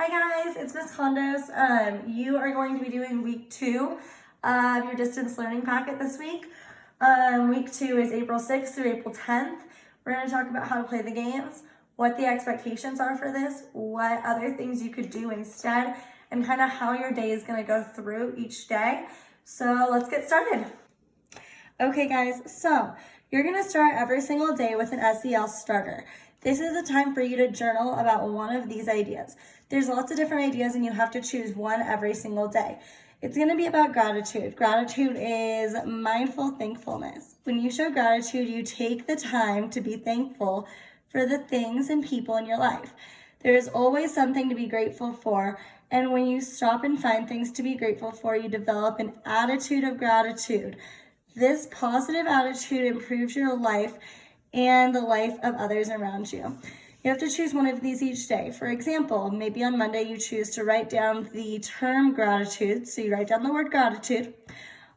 Hi guys, it's Miss Condos. You are going to be doing week 2 of your distance learning packet this week. Week 2 is April 6th through April 10th. We're going to talk about how to play the games, what the expectations are for this, what other things you could do instead, and kind of how your day is going to go through each day. So let's get started. Okay guys, so you're going to start every single day with an SEL starter. This is a time for you to journal about one of these ideas. There's lots of different ideas and you have to choose one every single day. It's going to be about gratitude. Gratitude is mindful thankfulness. When you show gratitude, you take the time to be thankful for the things and people in your life. There is always something to be grateful for, and when you stop and find things to be grateful for, you develop an attitude of gratitude. This positive attitude improves your life and the life of others around you. You have to choose one of these each day. For example, maybe on Monday you choose to write down the term gratitude. So you write down the word gratitude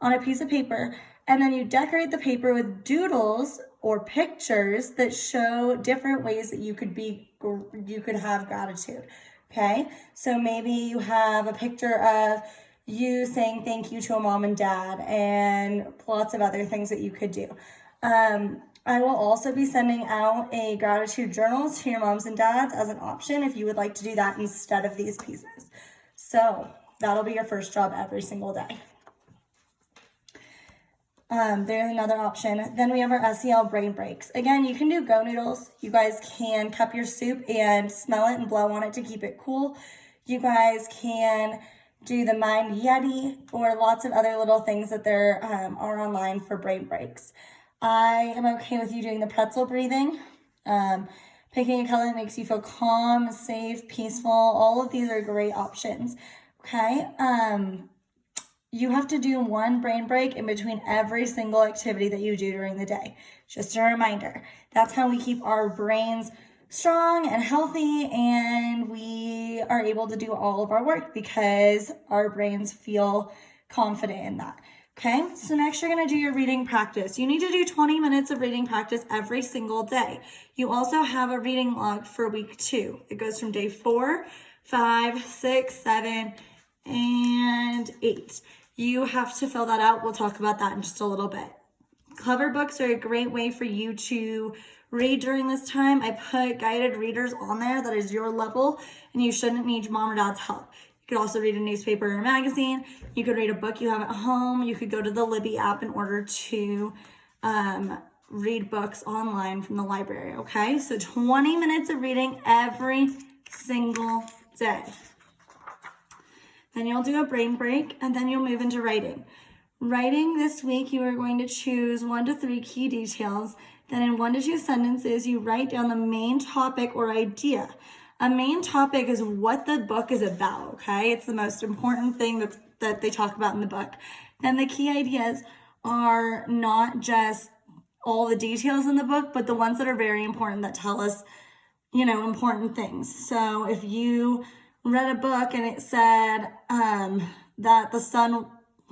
on a piece of paper, and then you decorate the paper with doodles or pictures that show different ways that you could have gratitude. Okay, so maybe you have a picture of you saying thank you to a mom and dad and lots of other things that you could do. I will also be sending out a gratitude journal to your moms and dads as an option if you would like to do that instead of these pieces. So that'll be your first job every single day. There's another option. Then we have our SEL brain breaks. Again, you can do Go Noodles. You guys can cup your soup and smell it and blow on it to keep it cool. You guys can do the Mind Yeti or lots of other little things that there are online for brain breaks. I am okay with you doing the pretzel breathing, picking a color that makes you feel calm, safe, peaceful. All of these are great options, okay? You have to do one brain break in between every single activity that you do during the day. Just a reminder. That's how we keep our brains strong and healthy, and we are able to do all of our work because our brains feel confident in that. Okay, so next you're going to do your reading practice. You need to do 20 minutes of reading practice every single day. You also have a reading log for week 2. It goes from day 4, 5, 6, 7, and 8. You have to fill that out. We'll talk about that in just a little bit. Cover books are a great way for you to read during this time. I put guided readers on there that is your level, and you shouldn't need mom or dad's help. You could also read a newspaper or a magazine. You could read a book you have at home. You could go to the Libby app in order to read books online from the library, okay? So 20 minutes of reading every single day. Then you'll do a brain break, and then you'll move into writing. Writing this week, you are going to choose 1 to 3 key details. Then in 1 to 2 sentences, you write down the main topic or idea. A main topic is what the book is about, okay? It's the most important thing that they talk about in the book. Then the key ideas are not just all the details in the book, but the ones that are very important that tell us, important things. So if you read a book and it said that the sun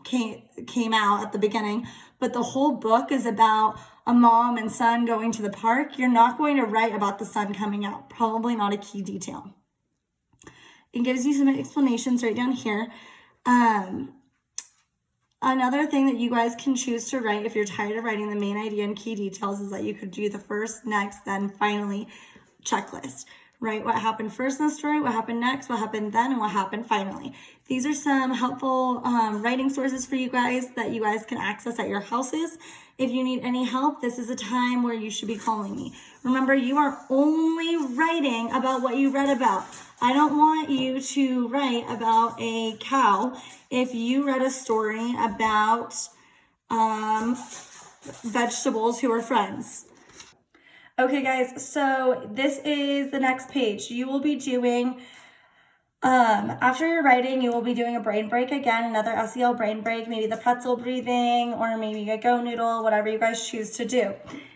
came out at the beginning, but the whole book is about a mom and son going to the park, you're not going to write about the sun coming out. Probably not a key detail. It gives you some explanations right down here. Another thing that you guys can choose to write if you're tired of writing the main idea and key details is that you could do the first, next, then finally checklist. Right? What happened first in the story, what happened next, what happened then, and what happened finally. These are some helpful writing sources for you guys that you guys can access at your houses. If you need any help, this is a time where you should be calling me. Remember, you are only writing about what you read about. I don't want you to write about a cow if you read a story about vegetables who are friends. Okay guys, so this is the next page. You will be doing, after your writing, you will be doing a brain break again, another SEL brain break, maybe the pretzel breathing or maybe a Go Noodle, whatever you guys choose to do.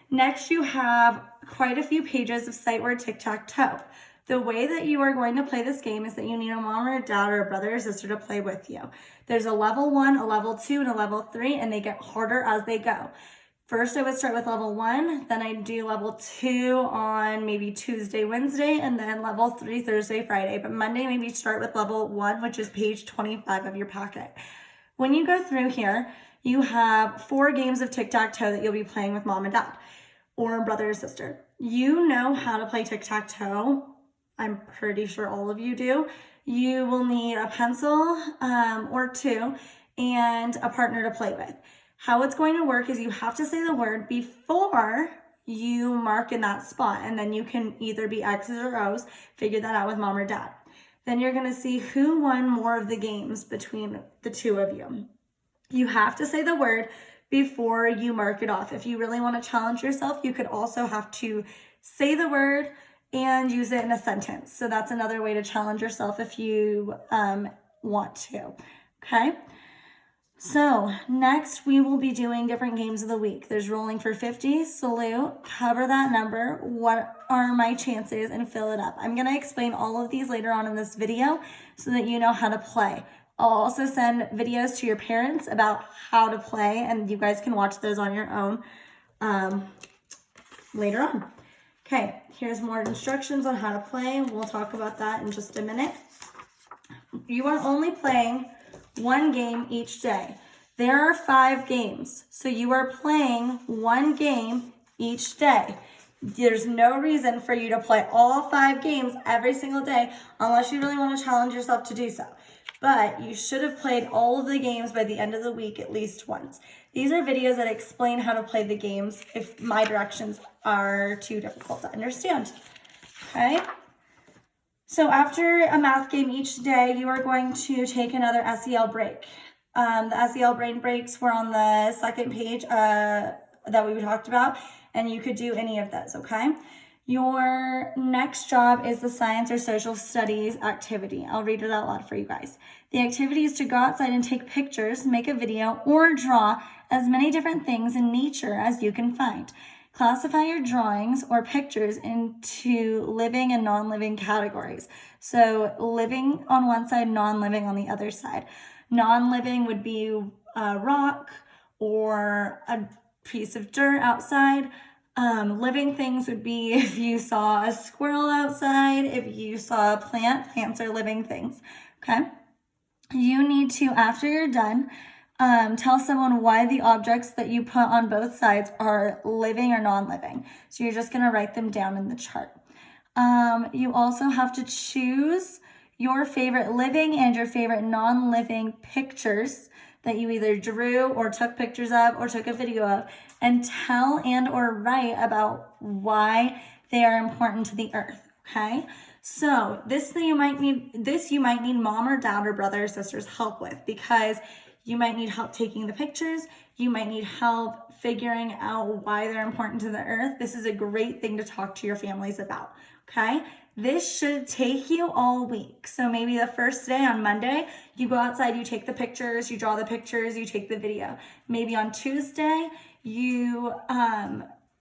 Next, you have quite a few pages of sight word tic-tac-toe. The way that you are going to play this game is that you need a mom or a dad or a brother or sister to play with you. There's a level 1, a level 2, and a level 3, and they get harder as they go. First, I would start with level 1, then I do level 2 on maybe Tuesday, Wednesday, and then level 3 Thursday, Friday. But Monday, maybe start with level 1, which is page 25 of your packet. When you go through here, you have 4 games of tic-tac-toe that you'll be playing with mom and dad or brother or sister. You know how to play tic-tac-toe. I'm pretty sure all of you do. You will need a pencil or 2 and a partner to play with. How it's going to work is you have to say the word before you mark in that spot, and then you can either be X's or O's, figure that out with mom or dad. Then you're going to see who won more of the games between the 2 of you. You have to say the word before you mark it off. If you really want to challenge yourself, you could also have to say the word and use it in a sentence. So that's another way to challenge yourself if you want to, okay? So next we will be doing different games of the week. There's rolling for 50, salute, cover that number, what are my chances, and fill it up. I'm going to explain all of these later on in this video so that you know how to play. I'll also send videos to your parents about how to play, and you guys can watch those on your own later on. Okay, here's more instructions on how to play. We'll talk about that in just a minute. You are only playing 1 game each day. There are 5 games, so you are playing 1 game each day. There's no reason for you to play all 5 games every single day unless you really want to challenge yourself to do so. But you should have played all of the games by the end of the week at least once. These are videos that explain how to play the games if my directions are too difficult to understand. Okay? So after a math game each day, you are going to take another SEL break. The SEL brain breaks were on the second page that we talked about, and you could do any of those, okay? Your next job is the science or social studies activity. I'll read it out loud for you guys. The activity is to go outside and take pictures, make a video, or draw as many different things in nature as you can find. Classify your drawings or pictures into living and non-living categories. So living on one side, non-living on the other side. Non-living would be a rock or a piece of dirt outside. Living things would be if you saw a squirrel outside, if you saw a plant. Plants are living things, okay? You need to, after you're done, tell someone why the objects that you put on both sides are living or non-living. So you're just going to write them down in the chart. You also have to choose your favorite living and your favorite non-living pictures that you either drew or took pictures of or took a video of, and tell and or write about why they are important to the earth, okay? So this you might need mom or dad or brother or sister's help with, because you might need help taking the pictures. You might need help figuring out why they're important to the earth. This is a great thing to talk to your families about, okay? This should take you all week. So maybe the first day on Monday, you go outside, you take the pictures, you draw the pictures, you take the video. Maybe on Tuesday, you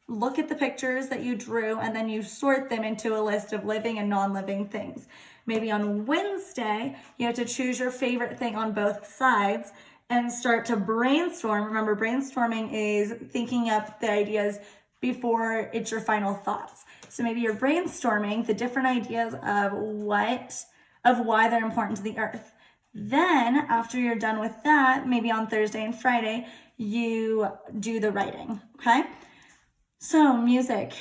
look at the pictures that you drew and then you sort them into a list of living and non-living things. Maybe on Wednesday, you have to choose your favorite thing on both sides and start to brainstorm. Remember, brainstorming is thinking up the ideas before it's your final thoughts. So maybe you're brainstorming the different ideas of why they're important to the earth. Then after you're done with that, maybe on Thursday and Friday, you do the writing, okay? So music.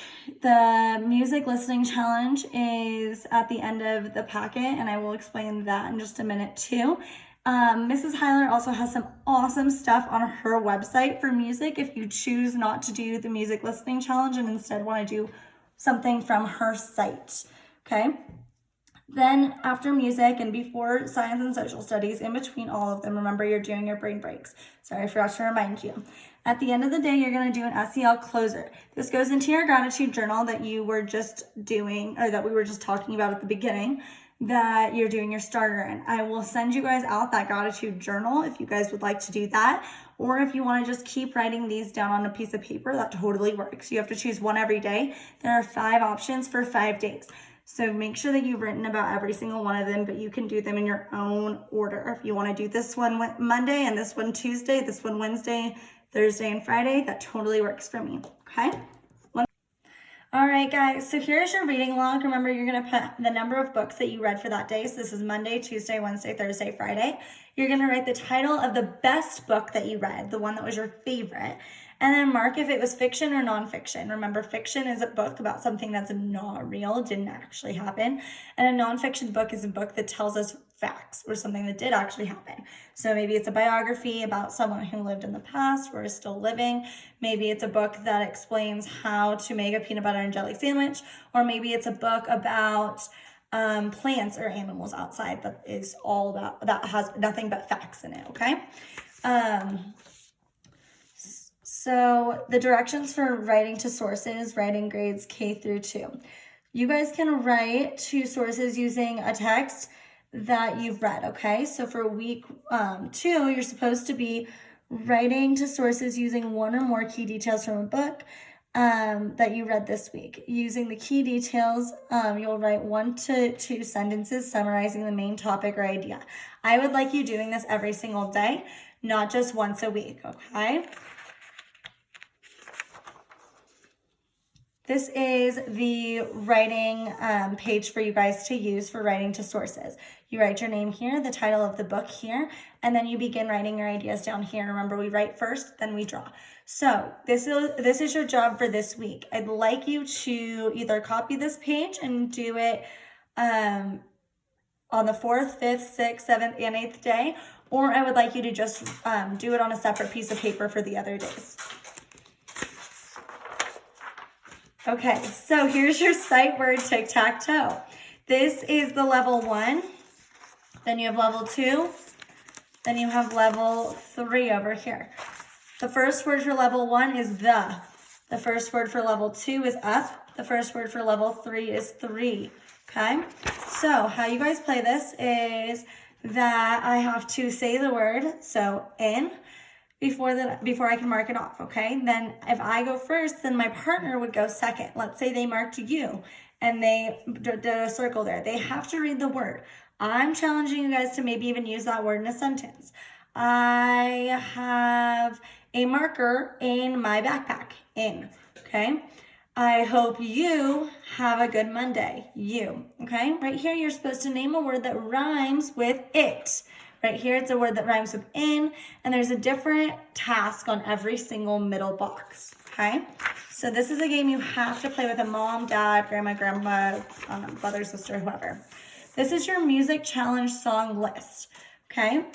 The music listening challenge is at the end of the packet, and I will explain that in just a minute too. Mrs. Heiler also has some awesome stuff on her website for music if you choose not to do the music listening challenge and instead want to do something from her site, okay? Then after music and before science and social studies, in between all of them, remember you're doing your brain breaks. Sorry, I forgot to remind you. At the end of the day, you're going to do an SEL closer. This goes into your gratitude journal that you were just doing, or that we were just talking about at the beginning, that you're doing your starter in. I will send you guys out that gratitude journal if you guys would like to do that, or if you want to just keep writing these down on a piece of paper, that totally works. You have to choose one every day. There are 5 options for 5 days. So make sure that you've written about every single one of them, but you can do them in your own order. If you want to do this one Monday and this one Tuesday, this one Wednesday, Thursday and Friday. That totally works for me, okay? All right, guys, so here's your reading log. Remember, you're going to put the number of books that you read for that day. So this is Monday, Tuesday, Wednesday, Thursday, Friday. You're going to write the title of the best book that you read, the one that was your favorite, and then mark if it was fiction or nonfiction. Remember, fiction is a book about something that's not real, didn't actually happen, and a nonfiction book is a book that tells us facts or something that did actually happen. So maybe it's a biography about someone who lived in the past or is still living. Maybe it's a book that explains how to make a peanut butter and jelly sandwich, or maybe it's a book about plants or animals outside that is all about, that has nothing but facts in it, okay? So the directions for writing to sources, writing grades K through 2. You guys can write to sources using a text that you've read, okay? So for week 2, you're supposed to be writing to sources using one or more key details from a book that you read this week. Using the key details, you'll write 1 to 2 sentences summarizing the main topic or idea. I would like you doing this every single day, not just once a week, okay? This is the writing page for you guys to use for writing to sources. You write your name here, the title of the book here, and then you begin writing your ideas down here. Remember, we write first, then we draw. So this is your job for this week. I'd like you to either copy this page and do it on the 4th, 5th, 6th, 7th, and 8th day, or I would like you to just do it on a separate piece of paper for the other days. Okay, so here's your sight word tic-tac-toe. This is the level 1. Then you have level 2. Then you have level 3 over here. The first word for level 1 is the. The first word for level 2 is up. The first word for level 3 is 3. Okay? So how you guys play this is that I have to say the word, so in, before I can mark it off, okay? Then if I go first, then my partner would go second. Let's say they marked you and they did a circle there. They have to read the word. I'm challenging you guys to maybe even use that word in a sentence. I have a marker in my backpack, in, okay? I hope you have a good Monday, you, okay? Right here, you're supposed to name a word that rhymes with it. Right here, it's a word that rhymes with in, and there's a different task on every single middle box, okay? So this is a game you have to play with a mom, dad, grandma, brother, sister, whoever. This is your music challenge song list, okay?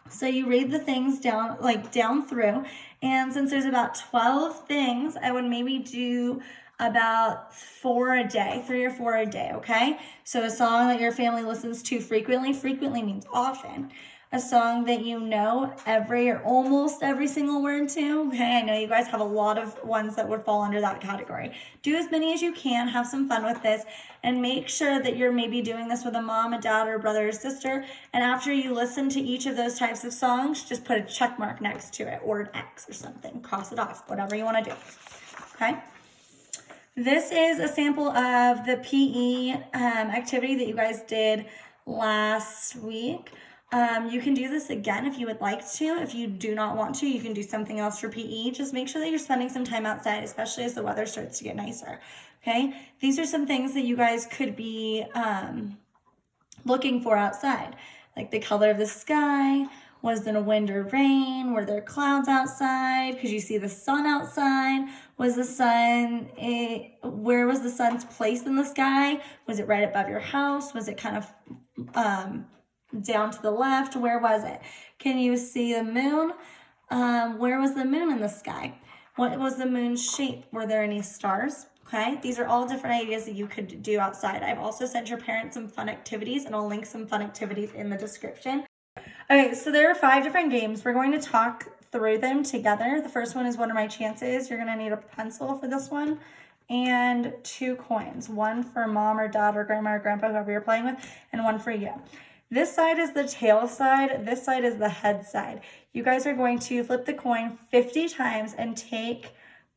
So you read the things down through, and since there's about 12 things, I would maybe do about 4 a day, 3 or 4 a day, okay? So a song that your family listens to frequently means often. A song that you know every or almost every single word to, okay? I know you guys have a lot of ones that would fall under that category. Do as many as you can, have some fun with this, and make sure that you're maybe doing this with a mom, a dad, or a brother or sister, and after you listen to each of those types of songs, just put a check mark next to it, or an X or something, cross it off, whatever you want to do, okay? This is a sample of the PE activity that you guys did last week. You can do this again if you would like to. If you do not want to, you can do something else for PE. Just make sure that you're spending some time outside, especially as the weather starts to get nicer, okay? These are some things that you guys could be looking for outside, like the color of the sky. Was there wind or rain? Were there clouds outside? Could you see the sun outside? Was the sun, where was the sun's place in the sky? Was it right above your house? Was it kind of down to the left? Where was it? Can you see the moon? Where was the moon in the sky? What was the moon's shape? Were there any stars? Okay, these are all different ideas that you could do outside. I've also sent your parents some fun activities, and I'll link some fun activities in the description. Okay, so there are 5 different games. We're going to talk through them together. The first one is What Are My Chances? You're going to need a pencil for this one and 2 coins, one for mom or dad or grandma or grandpa, whoever you're playing with, and one for you. This side is the tail side. This side is the head side. You guys are going to flip the coin 50 times and take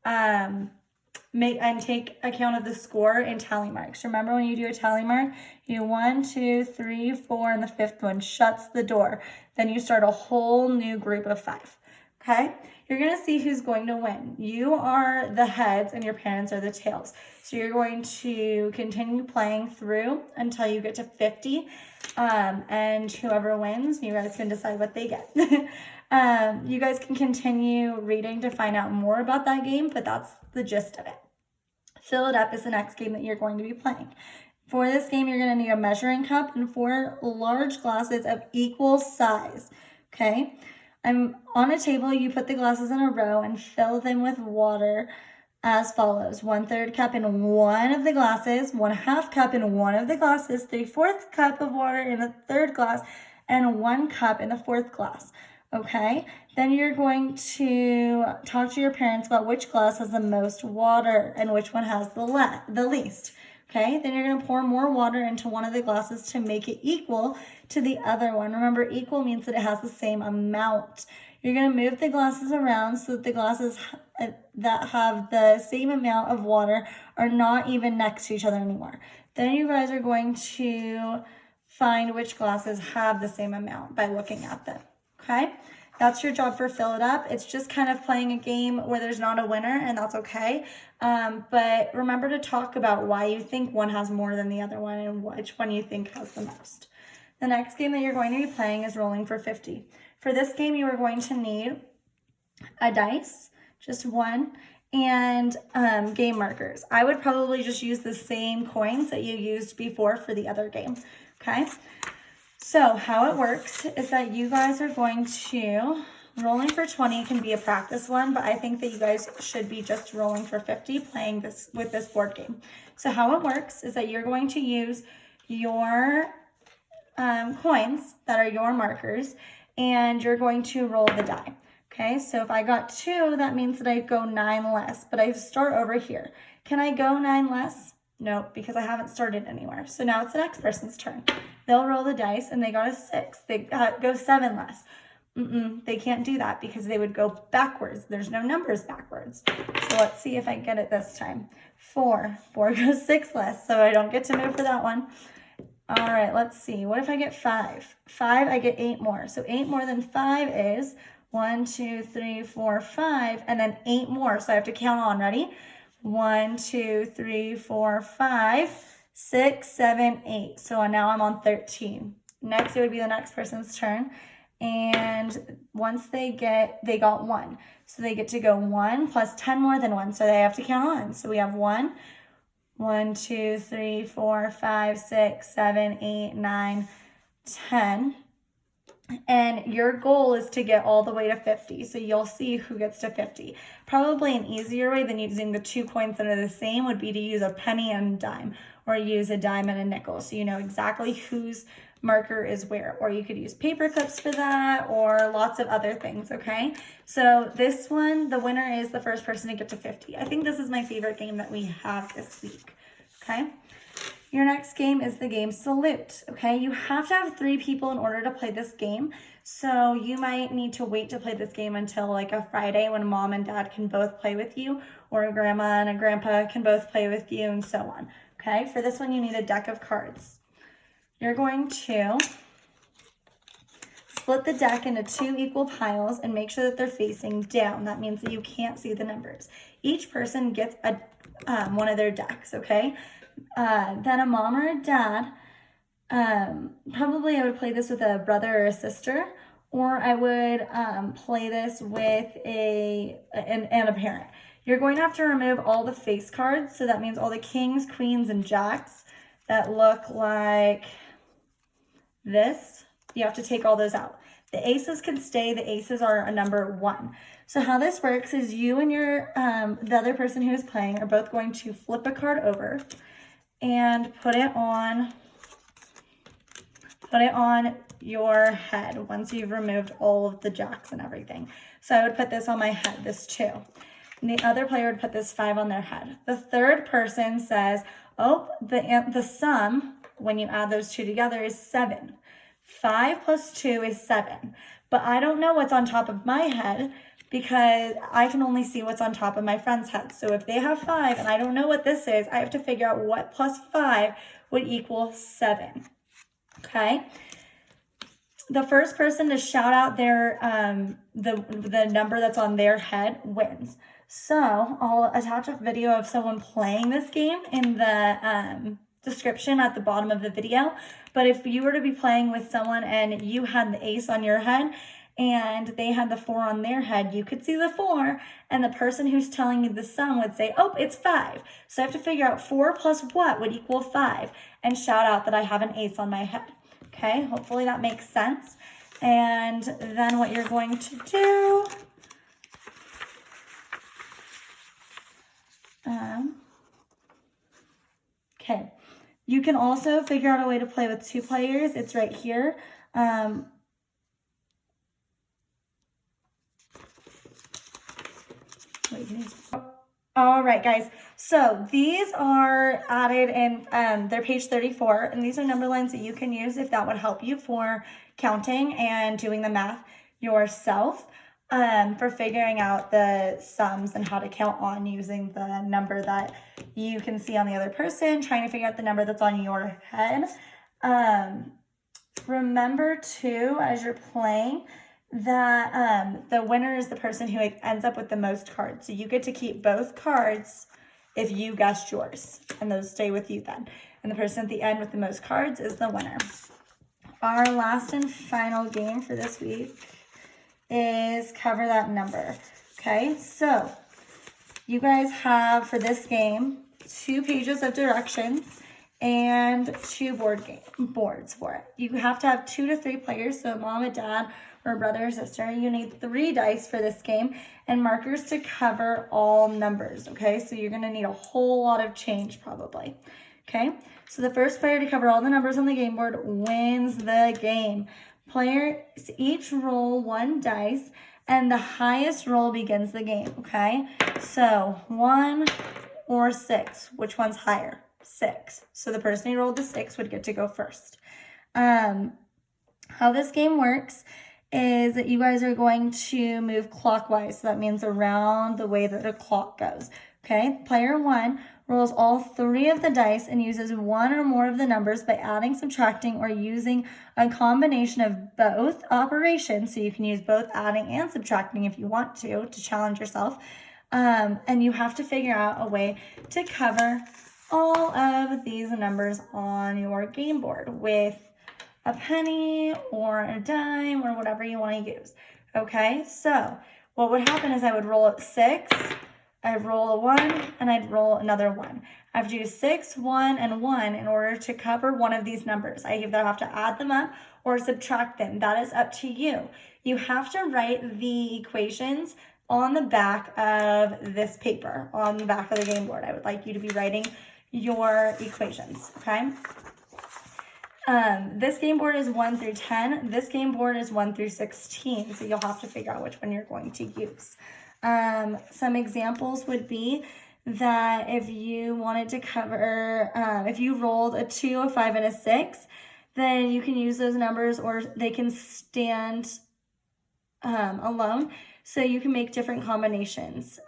account of the score in tally marks. Remember, when you do a tally mark, you 1, 2, 3, 4, and the 5th one shuts the door. Then you start a whole new group of 5. okay? You're gonna see who's going to win. You are the heads and your parents are the tails. So you're going to continue playing through until you get to 50. And whoever wins, you guys can decide what they get. You guys can continue reading to find out more about that game, but that's the gist of it. Fill It Up is the next game that you're going to be playing. For this game, you're going to need a measuring cup and 4 large glasses of equal size, okay? On a table, you put the glasses in a row and fill them with water as follows. 1/3 cup in one of the glasses, 1/2 cup in one of the glasses, 3/4 cup of water in the third glass, and 1 cup in the fourth glass, okay? Then you're going to talk to your parents about which glass has the most water and which one has the least. Okay, then you're going to pour more water into one of the glasses to make it equal to the other one. Remember, equal means that it has the same amount. You're going to move the glasses around so that the glasses that have the same amount of water are not even next to each other anymore. Then you guys are going to find which glasses have the same amount by looking at them. Okay, that's your job for Fill It Up. It's just kind of playing a game where there's not a winner, and that's okay. But remember to talk about why you think one has more than the other one and which one you think has the most. The next game that you're going to be playing is Rolling for 50. For this game, you are going to need a dice, just one, and game markers. I would probably just use the same coins that you used before for the other game, okay? So how it works is that you guys are going to, rolling for 20 can be a practice one, but I think that you guys should be just rolling for 50 playing this with this board game. So how it works is that you're going to use your coins that are your markers, and you're going to roll the die. Okay, so if I got 2, that means that I go 9 less, but I start over here. Can I go 9 less? No, because I haven't started anywhere. So now it's the next person's turn. They'll roll the dice and they got a 6. They go 7 less. They can't do that because they would go backwards. There's no numbers backwards. So let's see if I get it this time. 4 goes 6 less, so I don't get to move for that one. All right, let's see. What if I get 5? 5, I get 8 more. So 8 more than 5 is 1, 2, 3, 4, 5, and then 8 more. So I have to count on. Ready? 1, 2, 3, 4, 5, 6, 7, 8. So now I'm on 13. Next, it would be the next person's turn. And once they got 1. So they get to go 1 plus 10 more than 1. So they have to count on. So we have 1, 2, 3, 4, 5, 6, 7, 8, 9, 10. And your goal is to get all the way to 50. So you'll see who gets to 50. Probably an easier way than using the 2 coins that are the same would be to use a penny and a dime, or use a dime and a nickel. So you know exactly whose marker is where. Or you could use paper clips for that, or lots of other things, okay? So this one, the winner is the first person to get to 50. I think this is my favorite game that we have this week, okay? Your next game is the game Salute, okay? You have to have 3 people in order to play this game. So you might need to wait to play this game until like a Friday when mom and dad can both play with you, or a grandma and a grandpa can both play with you, and so on, okay? For this one, you need a deck of cards. You're going to split the deck into 2 equal piles and make sure that they're facing down. That means that you can't see the numbers. Each person gets one of their decks, okay? Then a mom or a dad, probably I would play this with a brother or a sister, or I would play this with a parent. You're going to have to remove all the face cards, so that means all the kings, queens, and jacks that look like this. You have to take all those out. The aces can stay. The aces are a number 1. So how this works is you and your the other person who is playing are both going to flip a card over and put it on your head once you've removed all of the jacks and everything. So I would put this on my head, this 2. And the other player would put this 5 on their head. The third person says, oh, the sum, when you add those 2 together, is 7. 5 plus 2 is 7. But I don't know what's on top of my head because I can only see what's on top of my friend's head. So if they have 5 and I don't know what this is, I have to figure out what plus 5 would equal 7. Okay? the first person to shout out their the number that's on their head wins. So I'll attach a video of someone playing this game in the description at the bottom of the video. But if you were to be playing with someone and you had the ace on your head and they had the 4 on their head, you could see the 4, and the person who's telling you the sum would say, oh, it's 5. So I have to figure out 4 plus what would equal 5 and shout out that I have an ace on my head. Okay, hopefully that makes sense. And then what you're going to do, okay, you can also figure out a way to play with 2 players. It's right here. All right, guys. So these are added in, they're page 34, and these are number lines that you can use if that would help you for counting and doing the math yourself, for figuring out the sums and how to count on using the number that you can see on the other person, trying to figure out the number that's on your head. Remember too, as you're playing, that the winner is the person who ends up with the most cards. So you get to keep both cards if you guessed yours, and those stay with you then. And the person at the end with the most cards is the winner. Our last and final game for this week is cover that number. Okay, so you guys have for this game 2 pages of directions and 2 boards for it. You have to have 2 to 3 players, so mom and dad or brother or sister. You need 3 dice for this game and markers to cover all numbers, okay? So you're gonna need a whole lot of change probably, okay? So the first player to cover all the numbers on the game board wins the game. Players each roll 1 dice and the highest roll begins the game, okay? So 1 or 6, which one's higher? 6. So the person who rolled the 6 would get to go first. How this game works is that you guys are going to move clockwise. So that means around the way that the clock goes. Okay, player 1 rolls all 3 of the dice and uses 1 or more of the numbers by adding, subtracting, or using a combination of both operations. So you can use both adding and subtracting if you want to challenge yourself. And you have to figure out a way to cover all of these numbers on your game board with a penny or a dime or whatever you want to use. Okay, so what would happen is I would roll a 6, I'd roll a 1, and I'd roll another 1. I have to do 6, 1, and 1 in order to cover one of these numbers. I either have to add them up or subtract them. That is up to you. You have to write the equations on the back of this paper, on the back of the game board. I would like you to be writing your equations, okay? This game board is 1 through 10. This game board is 1 through 16, so you'll have to figure out which one you're going to use. Some examples would be that if you wanted to cover, if you rolled a 2, a 5, and a 6, then you can use those numbers or they can stand alone. So you can make different combinations.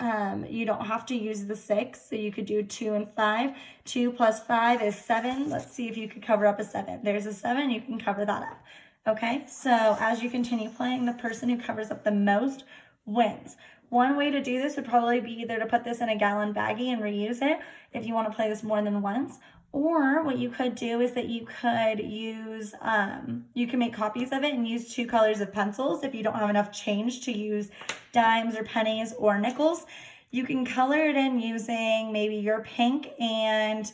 You don't have to use the 6, so you could do 2 and 5. 2 plus 5 is 7. Let's see if you could cover up a 7. There's a 7, you can cover that up. Okay, so as you continue playing, the person who covers up the most wins. One way to do this would probably be either to put this in a gallon baggie and reuse it if you want to play this more than once. Or what you could do is that you could use, you can make copies of it and use 2 colors of pencils if you don't have enough change to use dimes or pennies or nickels. You can color it in using maybe your pink and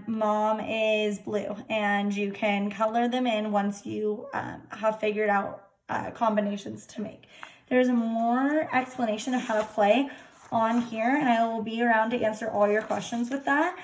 mom is blue. And you can color them in once you have figured out combinations to make. There's more explanation of how to play on here, and I will be around to answer all your questions with that